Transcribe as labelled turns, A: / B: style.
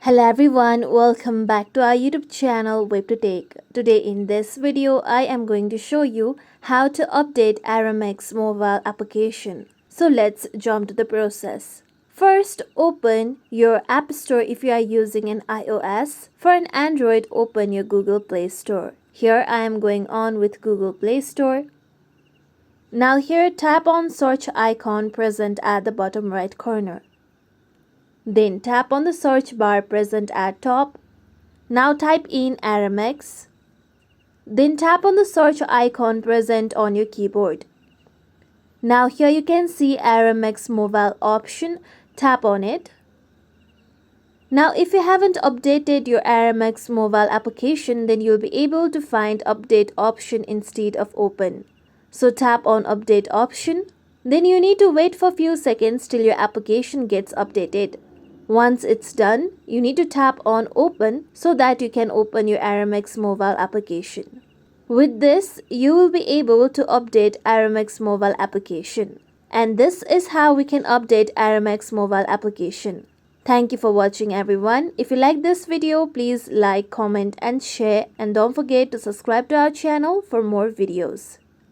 A: Hello everyone, welcome back to our YouTube channel WebToTech. Today in this video, I am going to show you how to update Aramex mobile application. So let's jump to the process. First, open your App Store if you are using an iOS. For an Android, open your Google Play Store. Here I am going on with Google Play Store. Now here tap on search icon present at the bottom right corner. Then tap on the search bar present at top. Now type in Aramex. Then tap on the search icon present on your keyboard. Now here you can see Aramex mobile option. Tap on it. Now if you haven't updated your Aramex mobile application, then you'll be able to find update option instead of open. So tap on update option. Then you need to wait for a few seconds till your application gets updated. Once it's done, you need to tap on open so that you can open your Aramex mobile application. With this, you will be able to update Aramex mobile application. And this is how we can update Aramex mobile application. Thank you for watching everyone. If you like this video, please like, comment and share, and don't forget to subscribe to our channel for more videos.